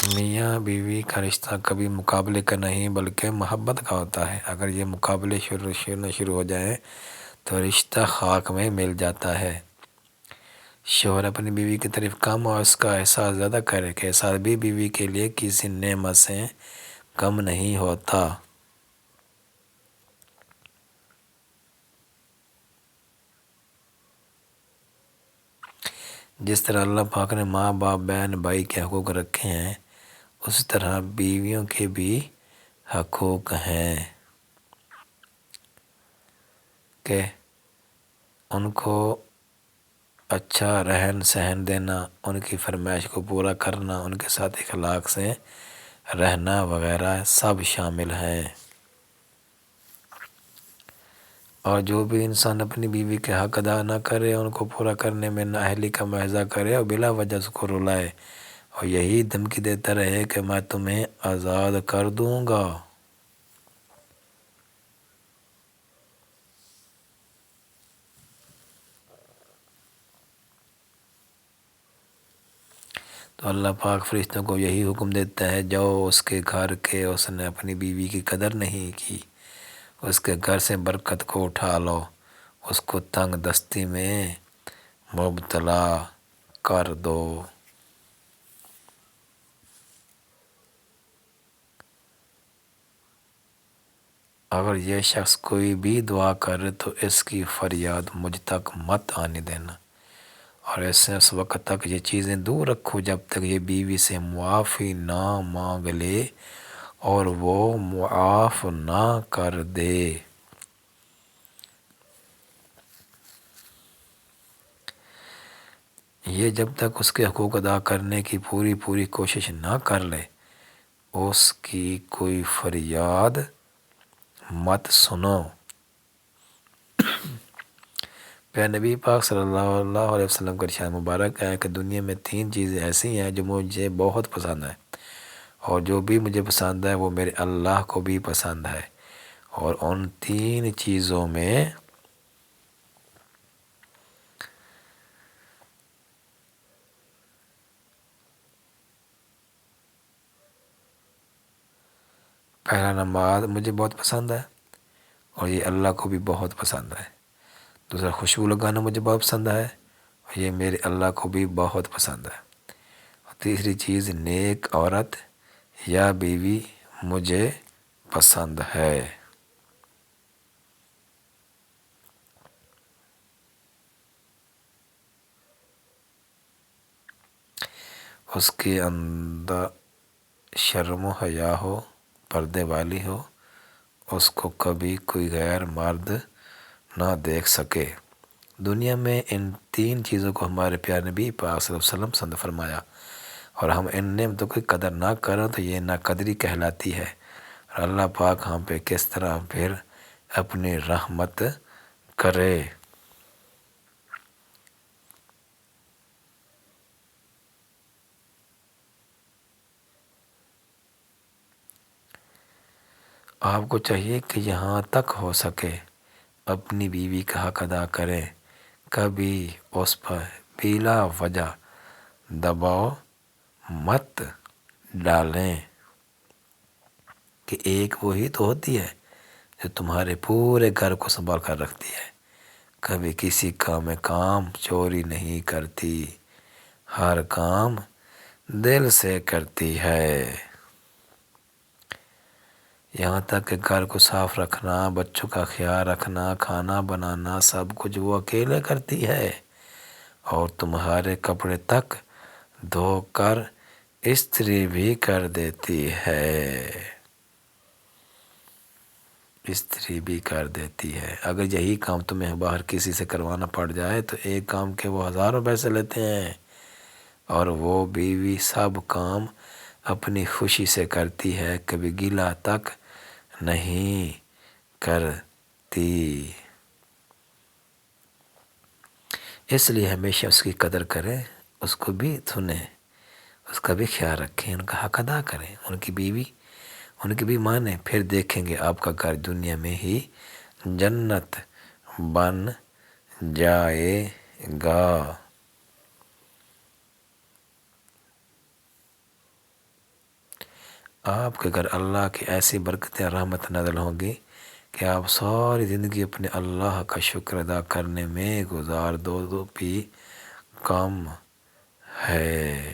میاں بیوی کا رشتہ کبھی مقابلے کا نہیں بلکہ محبت کا ہوتا ہے۔ اگر یہ مقابلے شروع ہو جائیں تو رشتہ خاک میں مل جاتا ہے۔ شوہر اپنی بیوی کی طرف کم اور اس کا احساس زیادہ کرے کہ احساس بھی بیوی کے لیے کسی نعمت سے کم نہیں ہوتا۔ جس طرح اللہ پاک نے ماں باپ بہن بھائی کے حقوق رکھے ہیں اسی طرح بیویوں کے بھی حقوق ہیں کہ ان کو اچھا رہن سہن دینا، ان کی فرمائش کو پورا کرنا، ان کے ساتھ اخلاق سے رہنا وغیرہ سب شامل ہیں۔ اور جو بھی انسان اپنی بیوی کے حق ادا نہ کرے، ان کو پورا کرنے میں نااہلی کا مظاہرہ کرے اور بلا وجہ اس کو رلائے اور یہی دھمکی دیتا رہے کہ میں تمہیں آزاد کر دوں گا، تو اللہ پاک فرشتوں کو یہی حکم دیتا ہے، جاؤ اس کے گھر کے اس نے اپنی بیوی کی قدر نہیں کی، اس کے گھر سے برکت کو اٹھا لو، اس کو تنگ دستی میں مبتلا کر دو۔ اگر یہ شخص کوئی بھی دعا کرے تو اس کی فریاد مجھ تک مت آنے دینا، اور ایسے اس وقت تک یہ چیزیں دور رکھو جب تک یہ بیوی سے معافی نہ مانگ لے اور وہ معاف نہ کر دے۔ یہ جب تک اس کے حقوق ادا کرنے کی پوری کوشش نہ کر لے اس کی کوئی فریاد مت سنو۔ پھر نبی پاک صلی اللہ علیہ وسلم کا ارشاد مبارک ہے کہ دنیا میں 3 چیزیں ایسی ہیں جو مجھے بہت پسند ہیں، اور جو بھی مجھے پسند ہے وہ میرے اللہ کو بھی پسند ہے، اور ان 3 چیزوں میں پہلا نماز مجھے بہت پسند ہے اور یہ اللہ کو بھی بہت پسند ہے، دوسرا خوشبو لگانا مجھے بہت پسند ہے اور یہ میرے اللہ کو بھی بہت پسند ہے، اور تیسری چیز نیک عورت یا بیوی مجھے پسند ہے۔ اس کے اندر شرم و حیا ہو، پردے والی ہو، اس کو کبھی کوئی غیر مرد نہ دیکھ سکے۔ دنیا میں ان 3 چیزوں کو ہمارے پیارے نبی پاک صلی اللہ علیہ وسلم پسند فرمایا، اور ہم ان نعمتوں کی قدر نہ کریں تو یہ ناقدری کہلاتی ہے، اور اللہ پاک ہم پہ کس طرح پھر اپنی رحمت کرے۔ آپ کو چاہیے کہ یہاں تک ہو سکے اپنی بیوی کا حق ادا کریں، کبھی اس پر بلا وجہ دباؤ مت ڈالیں، کہ ایک وہی تو ہوتی ہے جو تمہارے پورے گھر کو سنبھال کر رکھتی ہے، کبھی کسی کام چوری نہیں کرتی، ہر کام دل سے کرتی ہے، یہاں تک کہ گھر کو صاف رکھنا، بچوں کا خیال رکھنا، کھانا بنانا سب کچھ وہ اکیلے کرتی ہے، اور تمہارے کپڑے تک دھو کر استری بھی کر دیتی ہے، استری بھی کر دیتی ہے۔ اگر یہی کام تمہیں باہر کسی سے کروانا پڑ جائے تو ایک کام کے وہ ہزاروں پیسے لیتے ہیں، اور وہ بیوی سب کام اپنی خوشی سے کرتی ہے، کبھی گیلا تک نہیں کرتی، اس لیے ہمیشہ اس کی قدر کریں، اس کو بھی سنیں، اس کا بھی خیال رکھیں، ان کا حق ادا کریں، ان کی بیوی ان کی بھی مانیں، پھر دیکھیں گے آپ کا گھر دنیا میں ہی جنت بن جائے گا۔ آپ کے گھر اللہ کی ایسی برکتیں رحمت نازل ہوں گی کہ آپ ساری زندگی اپنے اللہ کا شکر ادا کرنے میں گزار دو بھی کم ہے۔